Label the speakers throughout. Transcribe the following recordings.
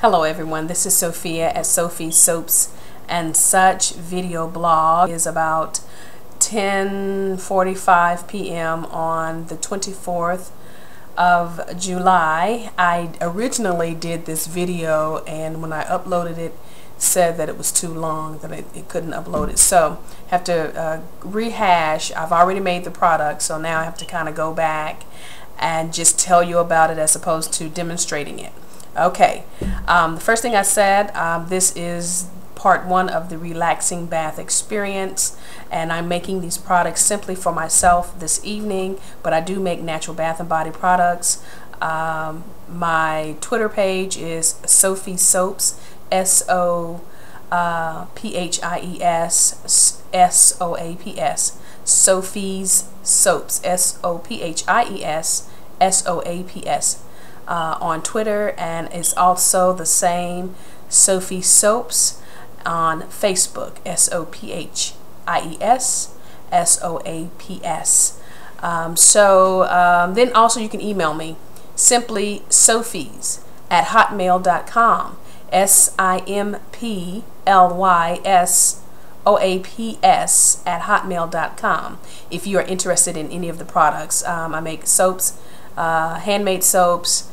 Speaker 1: Hello everyone, this is Sophia at Sophie's Soaps and Such. Video blog is about 10:45 p.m. on the 24th of July. I originally did this video, and when I uploaded it said that it was too long, that it couldn't upload it, so I have to rehash. I've already made the product, so now I have to kind of go back and just tell you about it as opposed to demonstrating it. Okay, the first thing I said, this is part one of the relaxing bath experience, and I'm making these products simply for myself this evening, but I do make natural bath and body products. My Twitter page is Sophie's Soaps, S-O-P-H-I-E-S-S-O-A-P-S, Sophie's Soaps, S-O-P-H-I-E-S-S-O-A-P-S. On Twitter, and it's also the same Sophie Soaps on Facebook, S-O-P-H-I-E-S-S-O-A-P-S. Then also you can email me, simply sophies@hotmail.com, SIMPLYSOAPS@hotmail.com, if you are interested in any of the products. I make soaps, handmade soaps,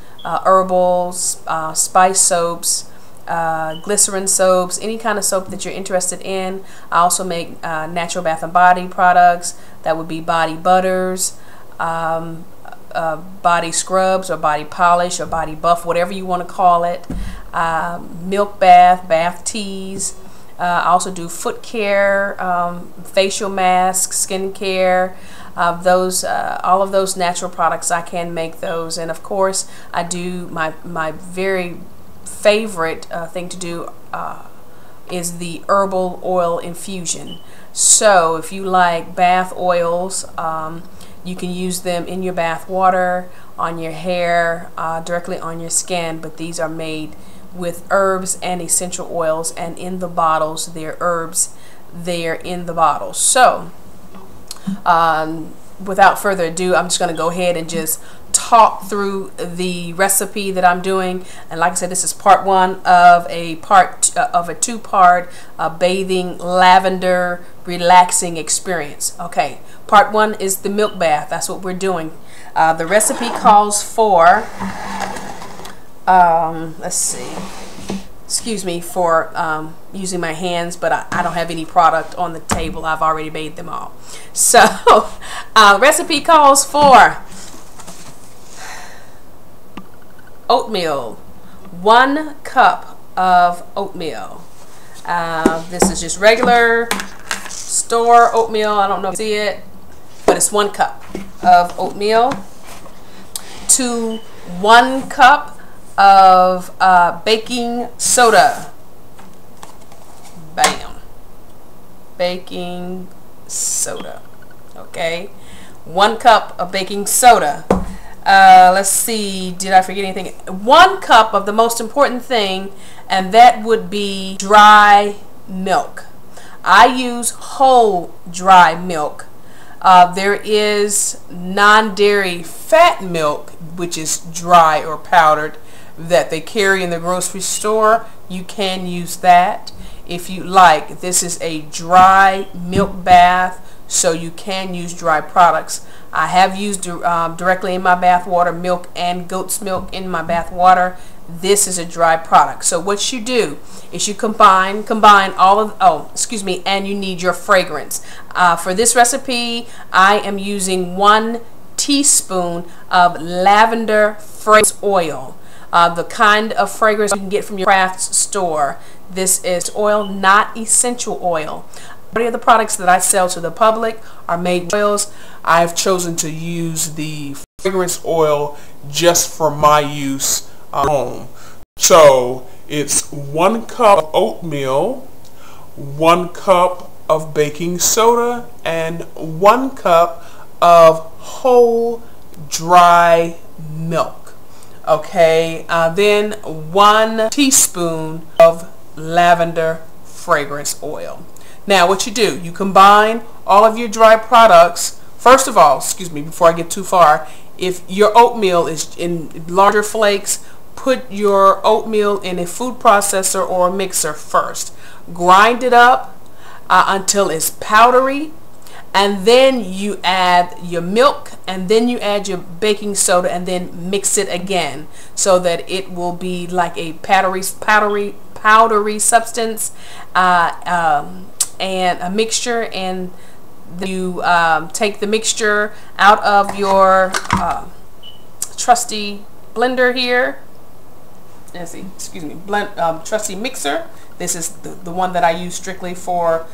Speaker 1: herbals, spice soaps, glycerin soaps, any kind of soap that you're interested in. I also make natural bath and body products. That would be body butters, body scrubs, or body polish, or body buff, whatever you want to call it. Milk bath, bath teas. I also do foot care, facial masks, skin care. All of those natural products, I can make those. And of course, I do my very favorite thing to do is the herbal oil infusion. So if you like bath oils, you can use them in your bath water, on your hair, directly on your skin, but these are made with herbs and essential oils, and in the bottles they're herbs, they're in the bottles. So without further ado, I'm just going to go ahead and just talk through the recipe that I'm doing. And like I said, this is part one of a two-part bathing lavender relaxing experience. Okay, part one is the milk bath. That's what we're doing. The recipe calls for let's see, excuse me for using my hands, but I don't have any product on the table. I've already made them all. So recipe calls for oatmeal, 1 cup of oatmeal. This is just regular store oatmeal. I don't know if you see it, but it's 1 cup of oatmeal. To 1 cup of baking soda. Bam. Baking soda. Okay, 1 cup of baking soda. Let's see, did I forget anything? 1 cup of the most important thing, and that would be dry milk. I use whole dry milk. There is non-dairy fat milk, which is dry or powdered, that they carry in the grocery store. You can use that if you like. This is a dry milk bath, so you can use dry products. I have used directly in my bath water milk and goat's milk in my bath water. This is a dry product. So what you do is you combine all of, and you need your fragrance. For this recipe, I am using 1 teaspoon of lavender fragrance oil. The kind of fragrance you can get from your craft store. This is oil, not essential oil. Many of the products that I sell to the public are made oils. I've chosen to use the fragrance oil just for my use at home. So it's 1 cup of oatmeal, 1 cup of baking soda, and 1 cup of whole dry milk. Okay, then 1 teaspoon of lavender fragrance oil. Now what you do, you combine all of your dry products. First of all, excuse me, before I get too far, if your oatmeal is in larger flakes, put your oatmeal in a food processor or a mixer first. Grind it up until it's powdery, and then you add your milk, and then you add your baking soda, and then mix it again so that it will be like a powdery substance and a mixture. And you take the mixture out of your trusty blender here. Let's see, excuse me, trusty mixer. This is the one that I use strictly for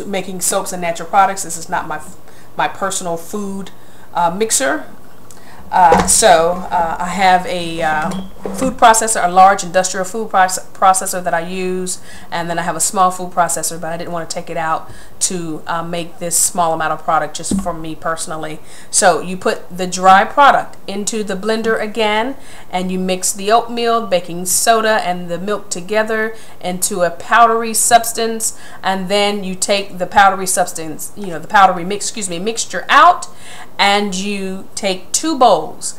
Speaker 1: making soaps and natural products. This is not my personal food mixer. I have a food processor, a large industrial food processor that I use, and then I have a small food processor, but I didn't want to take it out to make this small amount of product just for me personally. So you put the dry product into the blender again, and you mix the oatmeal, baking soda, and the milk together into a powdery substance, and then you take the powdery substance, the powdery mixture out, and you take 2 bowls.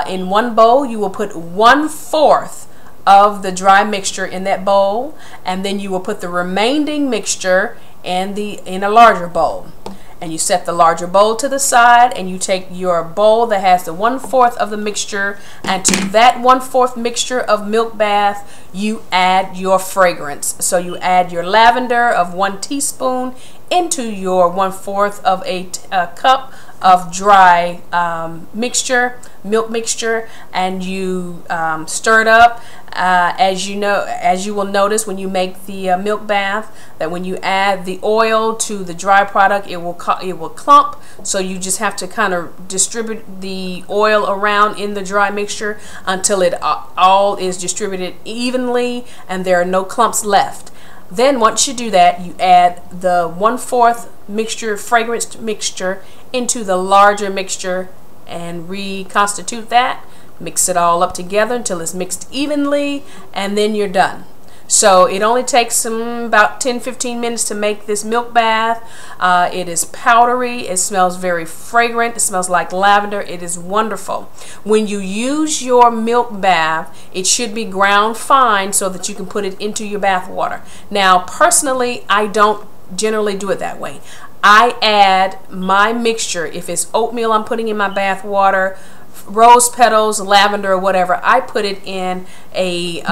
Speaker 1: In one bowl you will put 1/4 of the dry mixture in that bowl, and then you will put the remaining mixture in a larger bowl. And you set the larger bowl to the side, and you take your bowl that has the 1/4 of the mixture, and to that 1/4 mixture of milk bath you add your fragrance. So you add your lavender of 1 teaspoon into your 1/4 of a cup of dry milk mixture, and you stir it up. As you will notice when you make the milk bath, that when you add the oil to the dry product, it will clump. So you just have to kind of distribute the oil around in the dry mixture until it all is distributed evenly and there are no clumps left. Then once you do that, you add the 1/4 mixture, fragranced mixture, into the larger mixture and reconstitute that. Mix it all up together until it's mixed evenly, and then you're done. So it only takes about 10-15 minutes to make this milk bath. It is powdery. It smells very fragrant. It smells like lavender. It is wonderful. When you use your milk bath, it should be ground fine so that you can put it into your bath water. Now, personally, I don't generally do it that way. I add my mixture. If it's oatmeal I'm putting in my bath water, rose petals, lavender, or whatever, I put it in a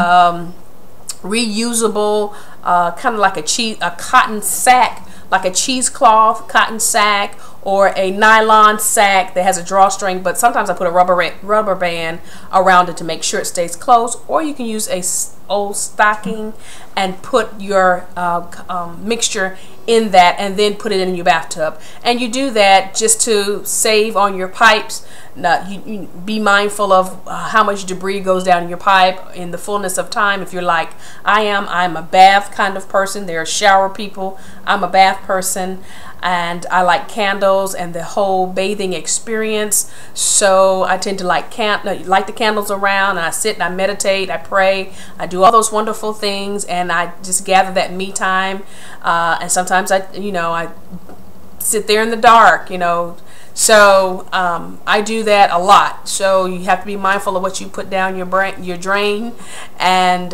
Speaker 1: reusable kind of like a cotton sack, like a cheesecloth cotton sack, or a nylon sack that has a drawstring, but sometimes I put a rubber band around it to make sure it stays closed. Or you can use a old stocking and put your mixture in that, and then put it in your bathtub. And you do that just to save on your pipes. Now, you be mindful of how much debris goes down in your pipe in the fullness of time. If you're like I'm a bath kind of person. There are shower people. I'm a bath person, and I like candles and the whole bathing experience. So I tend to light the candles around, and I sit and I meditate, I pray, I do all those wonderful things, and I just gather that me time. And sometimes I sit there in the dark, So I do that a lot. So you have to be mindful of what you put down your drain, and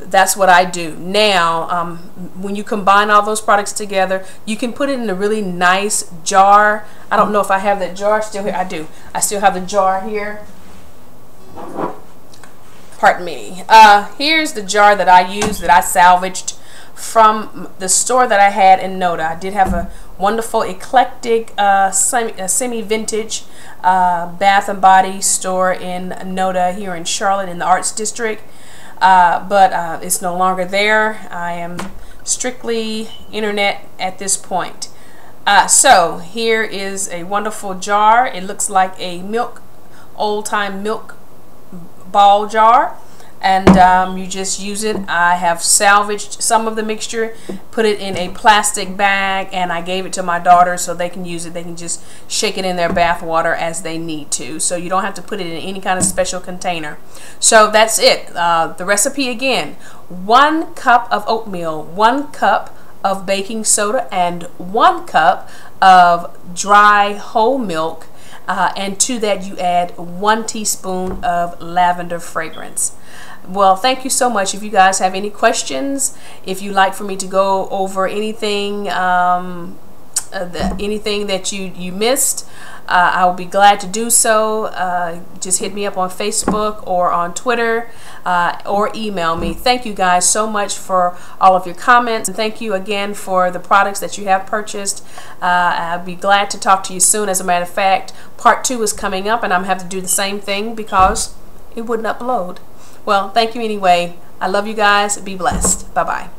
Speaker 1: that's what I do. Now, when you combine all those products together, you can put it in a really nice jar. I don't know if I have that jar still here. I do. I still have the jar here. Pardon me. Here's the jar that I used, that I salvaged from the store that I had in Noda. I did have a wonderful eclectic semi-vintage bath and body store in Noda here in Charlotte in the Arts District, but it's no longer there. I am strictly internet at this point. So here is a wonderful jar. It looks like a old-time milk ball jar, and you just use it. I have salvaged some of the mixture, put it in a plastic bag, and I gave it to my daughters so they can use it. They can just shake it in their bath water as they need to, so you don't have to put it in any kind of special container. So that's it. The recipe again: 1 cup of oatmeal, 1 cup of baking soda, and 1 cup of dry whole milk. and to that you add 1 teaspoon of lavender fragrance. Well, thank you so much. If you guys have any questions, if you'd like for me to go over anything anything that you missed, I will be glad to do so. Just hit me up on Facebook or on Twitter, or email me. Thank you guys so much for all of your comments, and thank you again for the products that you have purchased. I'll be glad to talk to you soon. As a matter of fact, part 2 is coming up, and I'm going to have to do the same thing because it wouldn't upload. Well, thank you anyway. I love you guys. Be blessed. Bye-bye.